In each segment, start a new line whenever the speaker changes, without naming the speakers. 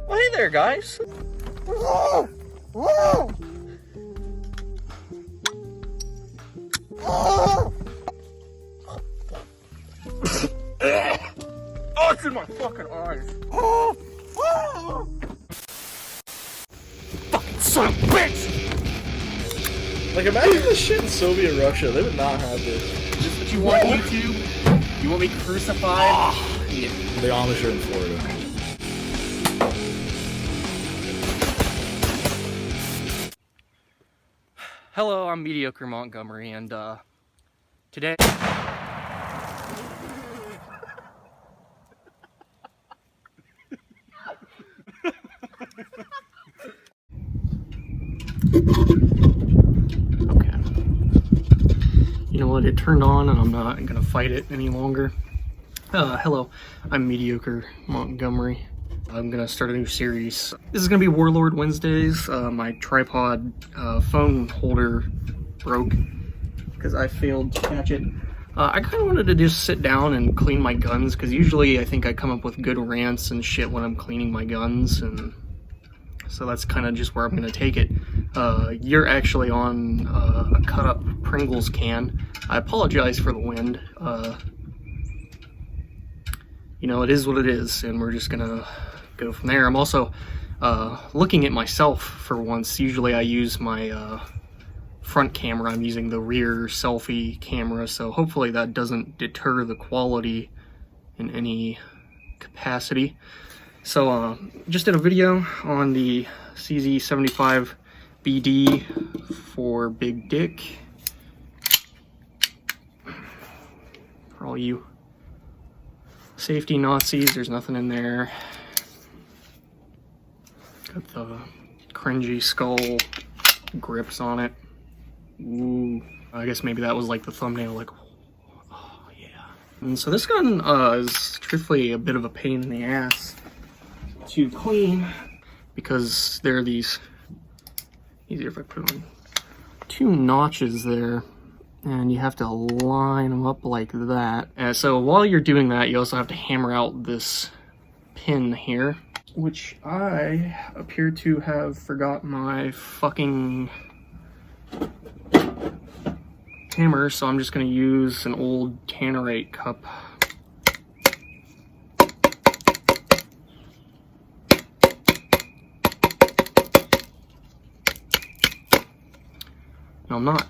Well, hey there, guys.
Oh,
it's in my fucking eyes. Fucking son of a bitch!
Like, imagine this shit in Soviet Russia. They would not have this.
Is this what you want, YouTube? You want me crucified? Yeah.
The Amish are in Florida.
Hello, I'm Mediocre Montgomery, and today... Okay. You know what, it turned on and I'm not gonna fight it any longer. Hello, I'm Mediocre Montgomery. I'm gonna start a new series. This is gonna be Warlord Wednesdays. My tripod phone holder broke because I failed to catch it. I kind of wanted to just sit down and clean my guns because usually I think I come up with good rants and shit when I'm cleaning my guns, and so that's kind of just where I'm gonna take it. You're actually on a cut up Pringles can. I apologize for the wind. You know, it is what it is, and we're just gonna go from there. I'm also looking at myself for once. Usually I use my front camera. I'm using the rear selfie camera, so hopefully that doesn't deter the quality in any capacity. So just did a video on the CZ75 BD for Big Dick. For all you safety Nazis, there's nothing in there. Got the cringy skull grips on it. Ooh, I guess maybe that was like the thumbnail, like, oh yeah. And so this gun is truthfully a bit of a pain in the ass to clean because there are these, easier if I put on, two notches there, and you have to line them up like that. And so while you're doing that, you also have to hammer out this pin here, which I appear to have forgot my fucking hammer, so I'm just going to use an old Tannerite cup. No, I'm not.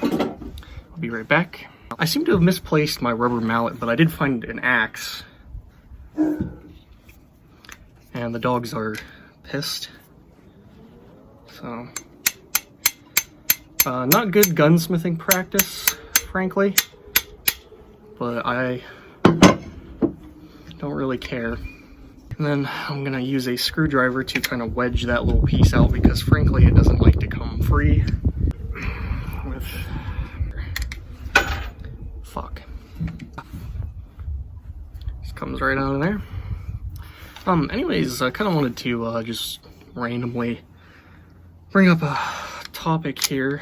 I'll be right back. I seem to have misplaced my rubber mallet, but I did find an axe. And the dogs are pissed. So, not good gunsmithing practice, frankly, but I don't really care. And then I'm gonna use a screwdriver to kind of wedge that little piece out because frankly it doesn't like to come free with, fuck. Just comes right out of there. Anyways, I kind of wanted to just randomly bring up a topic here.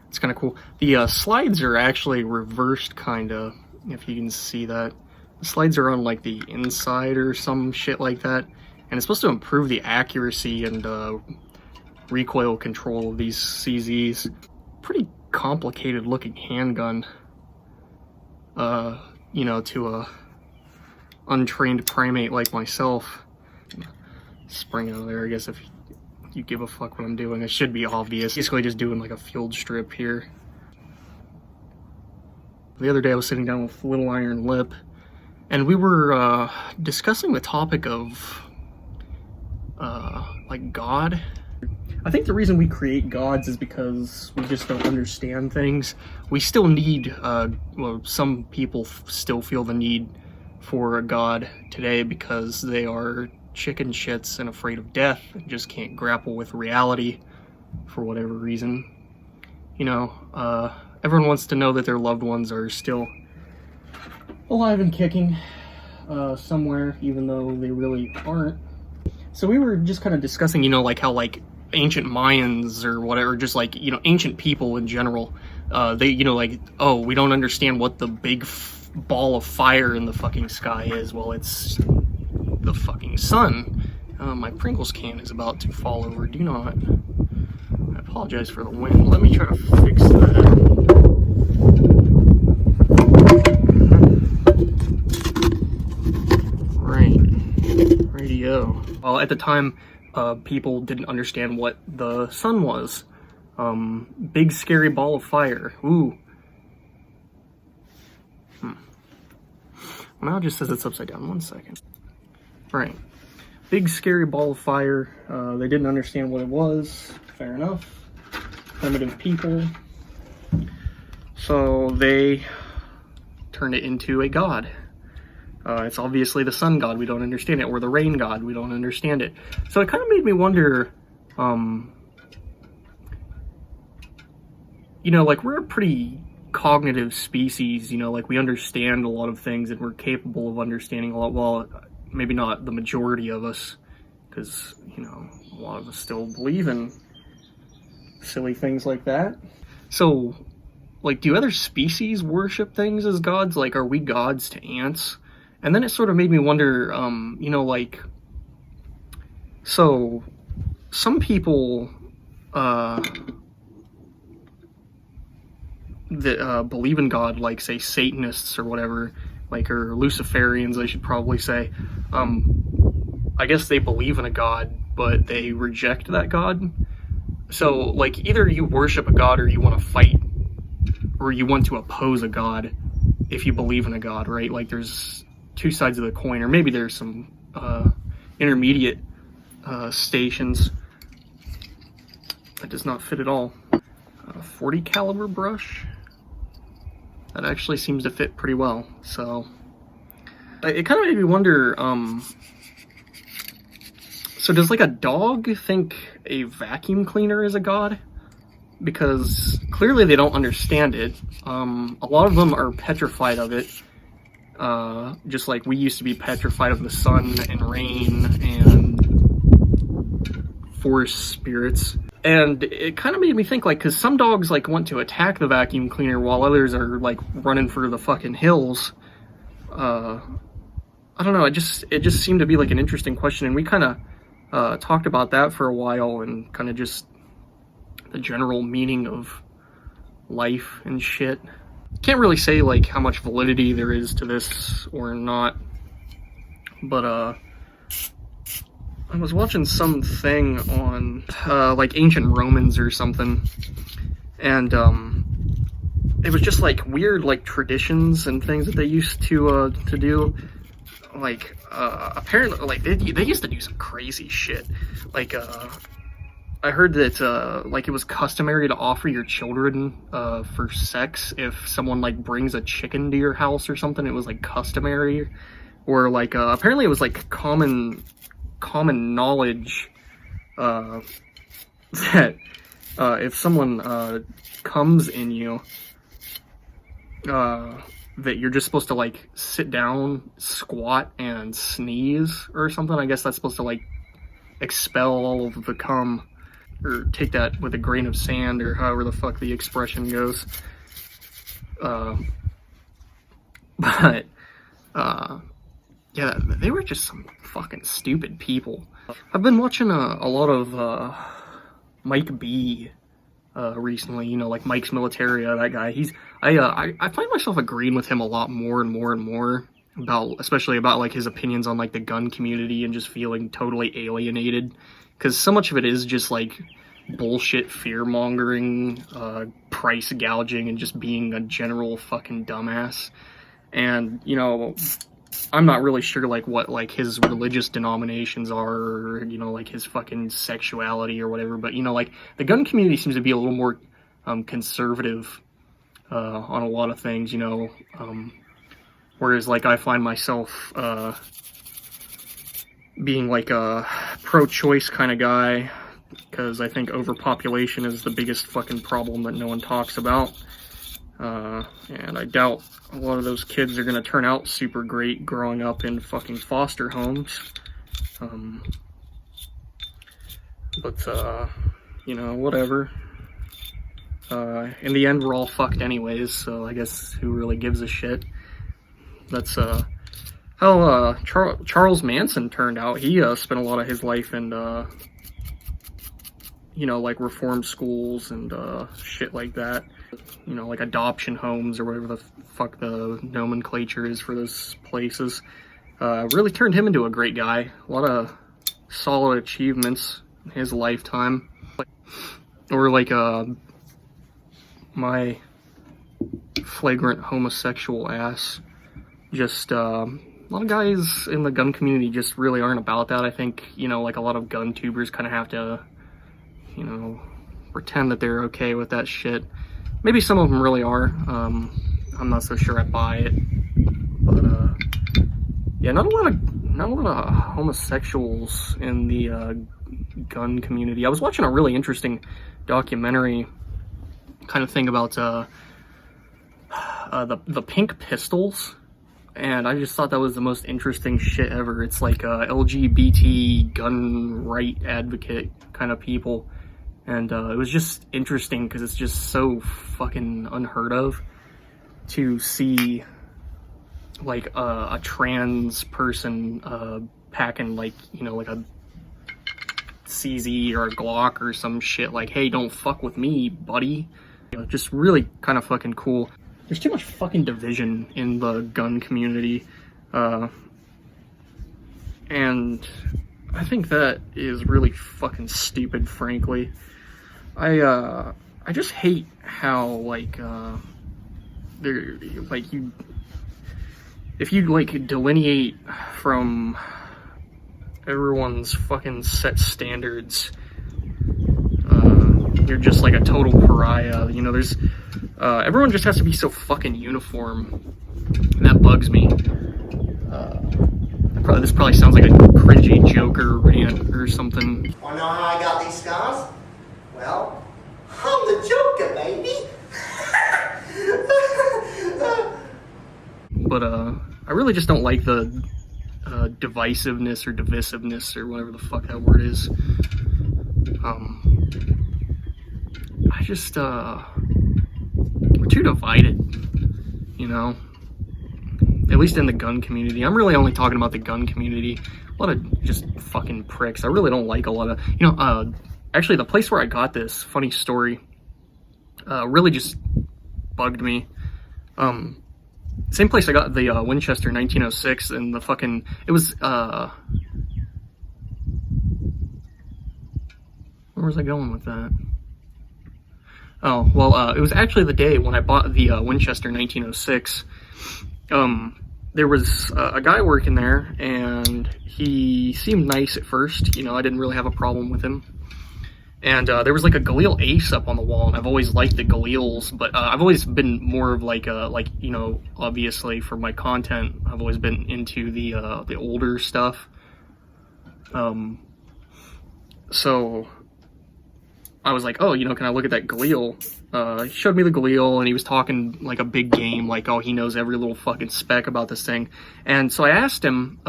It's kind of cool. The slides are actually reversed, kind of, if you can see that. The slides are on like the inside or some shit like that, and it's supposed to improve the accuracy and recoil control of these CZs. Pretty complicated looking handgun, you know, to a untrained primate like myself. Spring out of there, I guess, if you give a fuck what I'm doing. It should be obvious. Basically just doing like a field strip here. The other day I was sitting down with Little Iron Lip, and we were discussing the topic of like God. I think the reason we create gods is because we just don't understand things. We still need, well, some people still feel the need for a god today because they are chicken shits and afraid of death and just can't grapple with reality for whatever reason. You know, everyone wants to know that their loved ones are still alive and kicking somewhere, even though they really aren't. So we were just kind of discussing, you know, like how like ancient Mayans or whatever, just like, you know, ancient people in general, they, you know, like, oh, we don't understand what the big ball of fire in the fucking sky is? Well, it's the fucking sun. My Pringles can is about to fall over. Do not. I apologize for the wind. Let me try to fix that. Right. Radio. Well, at the time, people didn't understand what the sun was. Big scary ball of fire. Ooh. Well, now it just says it's upside down. 1 second. Right. Big scary ball of fire. They didn't understand what it was. Fair enough. Primitive people. So they turned it into a god. It's obviously the sun god, we don't understand it, or the rain god, we don't understand it. So it kind of made me wonder, you know, like, we're a pretty cognitive species, you know, like, we understand a lot of things and we're capable of understanding a lot. Well, maybe not the majority of us, because, you know, a lot of us still believe in silly things like that. So, like, do other species worship things as gods? Like, are we gods to ants? And then it sort of made me wonder, you know, like, so some people that believe in God, like, say, Satanists or whatever, like, or Luciferians, I should probably say, I guess they believe in a God, but they reject that God. So, like, either you worship a God or you want to fight, or you want to oppose a God if you believe in a God, right? Like, there's two sides of the coin, or maybe there's some intermediate stations. That does not fit at all. 40 caliber brush. That actually seems to fit pretty well. So it kind of made me wonder. So does, like, a dog think a vacuum cleaner is a god? Because clearly they don't understand it. A lot of them are petrified of it. Just like we used to be petrified of the sun and rain and forest spirits. And it kind of made me think, like, because some dogs, like, want to attack the vacuum cleaner while others are, like, running for the fucking hills. I don't know, it just seemed to be, like, an interesting question, and we kind of talked about that for a while, and kind of just the general meaning of life and shit. Can't really say, like, how much validity there is to this or not, but I was watching something on like ancient Romans or something, and it was just like weird, like, traditions and things that they used to do. Like apparently, like, they used to do some crazy shit. Like I heard that like, it was customary to offer your children for sex if someone, like, brings a chicken to your house or something. It was, like, customary, or like apparently it was, like, common knowledge that if someone comes in you, that you're just supposed to, like, sit down, squat, and sneeze or something. I guess that's supposed to, like, expel all of the cum, or take that with a grain of sand, or however the fuck the expression goes. But yeah, they were just some fucking stupid people. I've been watching a lot of Mike B recently, you know, like Mike's Militaria, that guy. I find myself agreeing with him a lot more and more and more about, especially about, like, his opinions on, like, the gun community, and just feeling totally alienated, because so much of it is just, like, bullshit fear-mongering, price gouging, and just being a general fucking dumbass. And, you know, I'm not really sure, like, what, like, his religious denominations are, or, you know, like, his fucking sexuality or whatever, but, you know, like, the gun community seems to be a little more conservative on a lot of things, you know, whereas, like, I find myself being, like, a pro-choice kind of guy, because I think overpopulation is the biggest fucking problem that no one talks about. And I doubt a lot of those kids are gonna turn out super great growing up in fucking foster homes. But you know, whatever. In the end, we're all fucked anyways, so I guess who really gives a shit? That's how Charles Manson turned out. He spent a lot of his life in you know, like reform schools and shit like that. You know, like adoption homes or whatever the fuck the nomenclature is for those places. Really turned him into a great guy. A lot of solid achievements in his lifetime. Or like my flagrant homosexual ass. Just a lot of guys in the gun community just really aren't about that. I think, you know, like a lot of gun tubers kind of have to, you know, pretend that they're okay with that shit. Maybe some of them really are. I'm not so sure I buy it. But yeah, not a lot of homosexuals in the gun community. I was watching a really interesting documentary kind of thing about the pink pistols, and I just thought that was the most interesting shit ever. It's like LGBT gun right advocate kind of people, and it was just interesting because it's just so fucking unheard of to see like a trans person packing like, you know, like a CZ or a Glock or some shit, like, hey, don't fuck with me, buddy. You know, just really kind of fucking cool. There's too much fucking division in the gun community, and I think that is really fucking stupid, frankly. I just hate how, like, they're, like, if you, like, delineate from everyone's fucking set standards, you're just like a total pariah. You know, there's everyone just has to be so fucking uniform, and that bugs me. This probably sounds like a cringy Joker rant or something.
Wanna know how I got these scars? Well, I'm the Joker, baby.
But I really just don't like the divisiveness or divisiveness or whatever the fuck that word is. I just we're too divided, you know, at least in the gun community. I'm really only talking about the gun community. A lot of just fucking pricks. I really don't like a lot of, you know, actually the place where I got this, funny story, really just bugged me. Same place I got the Winchester 1906, and the fucking, it was, where was I going with that? Oh, well, it was actually the day when I bought the Winchester 1906. There was a guy working there, and he seemed nice at first. You know, I didn't really have a problem with him. And there was like a Galil Ace up on the wall, and I've always liked the Galils, but I've always been more of like you know, obviously for my content, I've always been into the older stuff. So I was like, oh, you know, can I look at that Galil? He showed me the Galil, and he was talking like a big game, like, oh, he knows every little fucking spec about this thing. And so I asked him,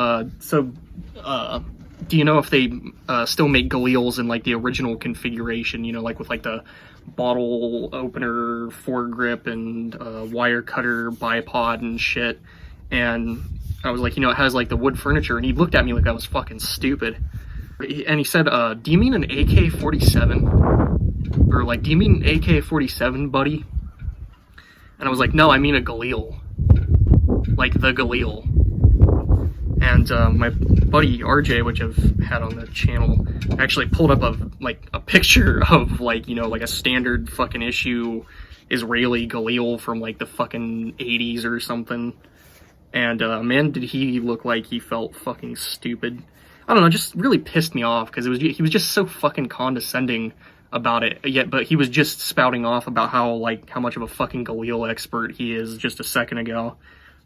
do you know if they still make Galils in like the original configuration, you know, like with like the bottle opener, foregrip, and wire cutter bipod and shit? And I was like, you know, it has like the wood furniture, and he looked at me like I was fucking stupid. And he said, do you mean an AK-47? Or like, do you mean an AK-47, buddy? And I was like, no, I mean a Galil. Like the Galil. And my buddy RJ, which I've had on the channel, actually pulled up a picture of like, you know, like a standard fucking issue Israeli Galil from like the fucking 80s or something. And man, did he look like he felt fucking stupid. I don't know, just really pissed me off because he was just so fucking condescending about it. Yet, but he was just spouting off about how much of a fucking Galil expert he is just a second ago.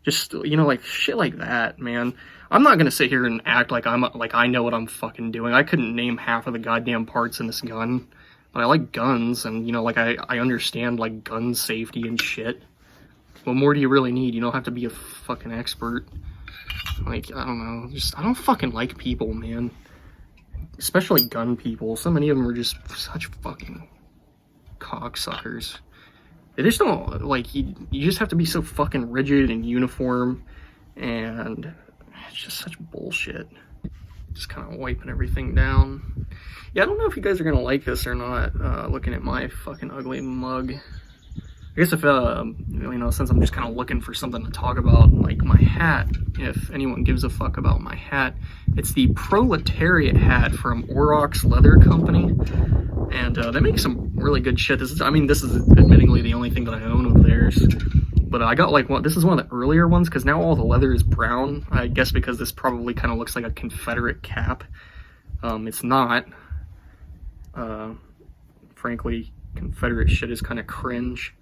Just, you know, like shit like that, man. I'm not gonna sit here and act like I know what I'm fucking doing. I couldn't name half of the goddamn parts in this gun, but I like guns, and you know, like I understand like gun safety and shit. What more do you really need? You don't have to be a fucking expert. Like, I don't know, just, I don't fucking like people, man. Especially gun people. So many of them are just such fucking cocksuckers. They just don't, like, you just have to be so fucking rigid and uniform, and it's just such bullshit. Just kind of wiping everything down. Yeah, I don't know if you guys are gonna like this or not, looking at my fucking ugly mug. I guess if, since I'm just kind of looking for something to talk about, like my hat, if anyone gives a fuck about my hat, it's the Proletariat hat from Aurochs Leather Company, and they make some really good shit. This is admittingly the only thing that I own of theirs, but I got this is one of the earlier ones, because now all the leather is brown, I guess because this probably kind of looks like a Confederate cap. It's not. Frankly, Confederate shit is kind of cringe.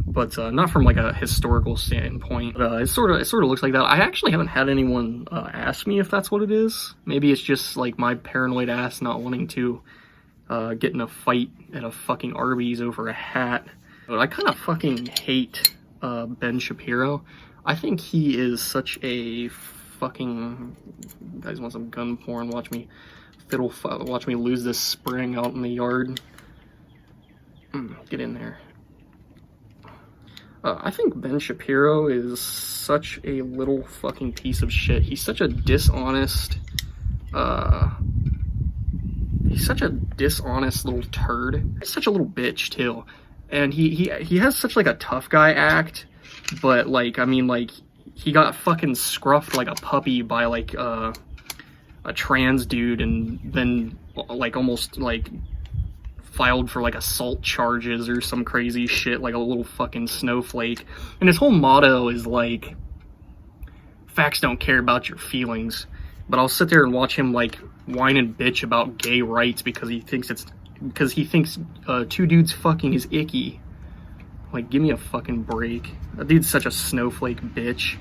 But not from like a historical standpoint. It sort of looks like that. I actually haven't had anyone ask me if that's what it is. Maybe it's just like my paranoid ass not wanting to get in a fight at a fucking Arby's over a hat. But I kind of fucking hate Ben Shapiro. I think he is such a fucking... You guys want some gun porn? Watch me watch me lose this spring out in the yard. Get in there. I think Ben Shapiro is such a little fucking piece of shit. He's such a dishonest, little turd. He's such a little bitch too. And he has such like a tough guy act, but like, I mean, like, he got fucking scruffed like a puppy by like, a trans dude, and then like almost like filed for like assault charges or some crazy shit, like a little fucking snowflake. And his whole motto is like, facts don't care about your feelings. But I'll sit there and watch him like whine and bitch about gay rights because he thinks two dudes fucking is icky. Like, give me a fucking break. That dude's such a snowflake bitch.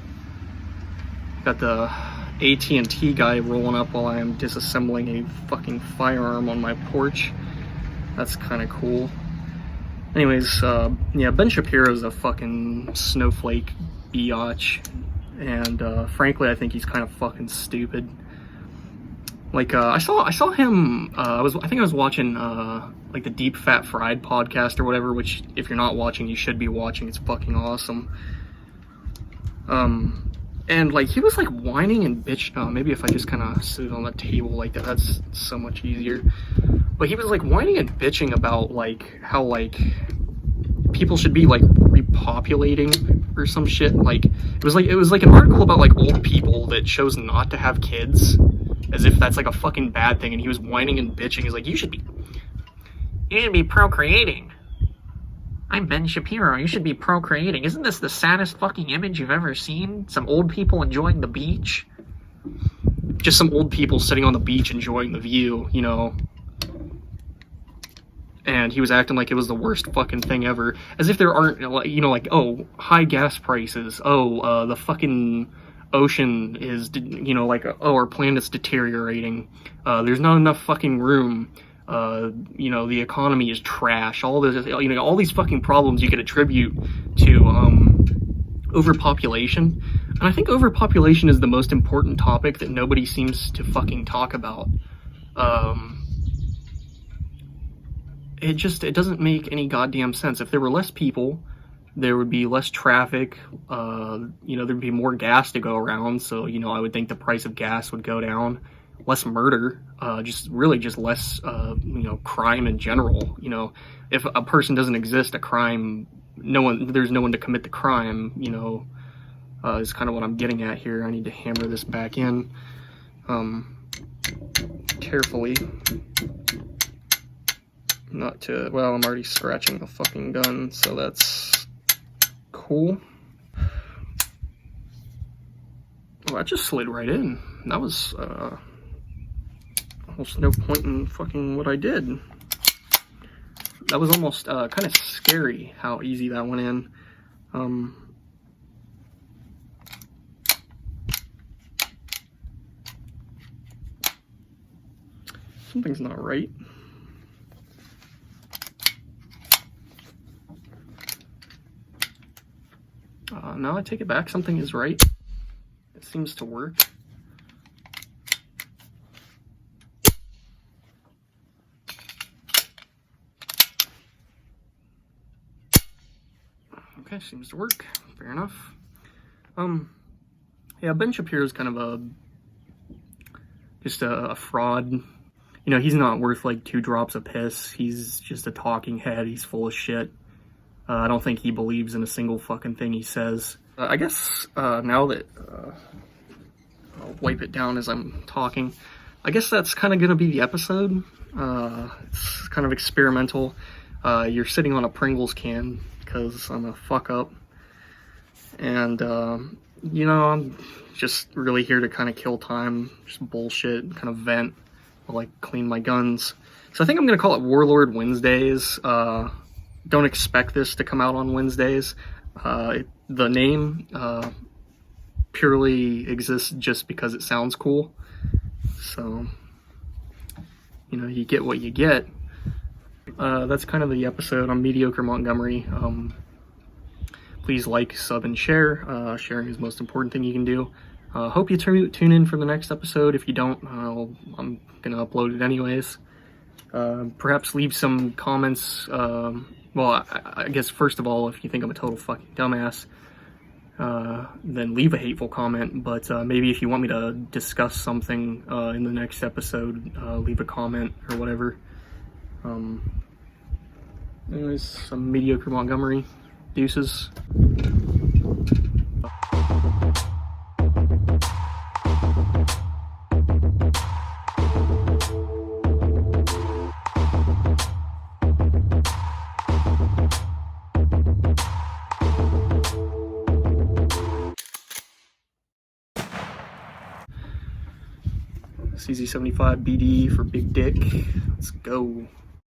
Got the AT&T guy rolling up while I am disassembling a fucking firearm on my porch. That's kind of cool. Anyways, yeah, Ben Shapiro's a fucking snowflake biatch, and frankly, I think he's kind of fucking stupid. Like, I saw him. I think I was watching like the Deep Fat Fried podcast or whatever. Which, if you're not watching, you should be watching. It's fucking awesome. And like he was like whining and bitch. Maybe if I just kind of sit on the table like that, that's so much easier. But he was like whining and bitching about like how like people should be like repopulating or some shit. Like it was like an article about like old people that chose not to have kids, as if that's like a fucking bad thing. And he was whining and bitching. He's like, you should be procreating. I'm Ben Shapiro. You should be procreating. Isn't this the saddest fucking image you've ever seen? Some old people enjoying the beach. Just some old people sitting on the beach enjoying the view, you know. And he was acting like it was the worst fucking thing ever. As if there aren't, you know, like, oh, high gas prices. Oh, the fucking ocean is, you know, like, oh, our planet's deteriorating. There's not enough fucking room. You know, the economy is trash. All this, you know, all these fucking problems you could attribute to overpopulation. And I think overpopulation is the most important topic that nobody seems to fucking talk about. It doesn't make any goddamn sense. If there were less people, there would be less traffic, you know, there'd be more gas to go around, so, you know, I would think the price of gas would go down. Less murder, just less, you know, crime in general. You know, if a person doesn't exist, a crime, there's no one to commit the crime, you know, is kind of what I'm getting at here. I need to hammer this back in, carefully. Not to, well, I'm already scratching the fucking gun, so that's cool. Well, that just slid right in. That was, almost no point in fucking what I did. That was almost, kind of scary how easy that went in. Something's not right. Now I take it back, something is right. It seems to work. Okay, seems to work. Fair enough. Yeah, Ben Shapiro's kind of just a fraud. You know, he's not worth like 2 drops of piss. He's just a talking head. He's full of shit. I don't think he believes in a single fucking thing he says. I guess now that I'll wipe it down as I'm talking, I guess that's kind of going to be the episode. It's kind of experimental. You're sitting on a Pringles can because I'm a fuck up. And, you know, I'm just really here to kind of kill time, just bullshit, kind of vent, like clean my guns. So I think I'm going to call it Warlord Wednesdays. Don't expect this to come out on Wednesdays. The name purely exists just because it sounds cool. So, you know, you get what you get. That's kind of the episode. I'm Mediocre Montgomery. Please like, sub, and share. Sharing is the most important thing you can do. Hope you tune in for the next episode. If you don't, I'm going to upload it anyways. Perhaps leave some comments. Well, I guess first of all, if you think I'm a total fucking dumbass, then leave a hateful comment. But maybe if you want me to discuss something in the next episode, leave a comment or whatever. Anyways, some Mediocre Montgomery. Deuces. CZ75 BD for Big Dick. Let's go.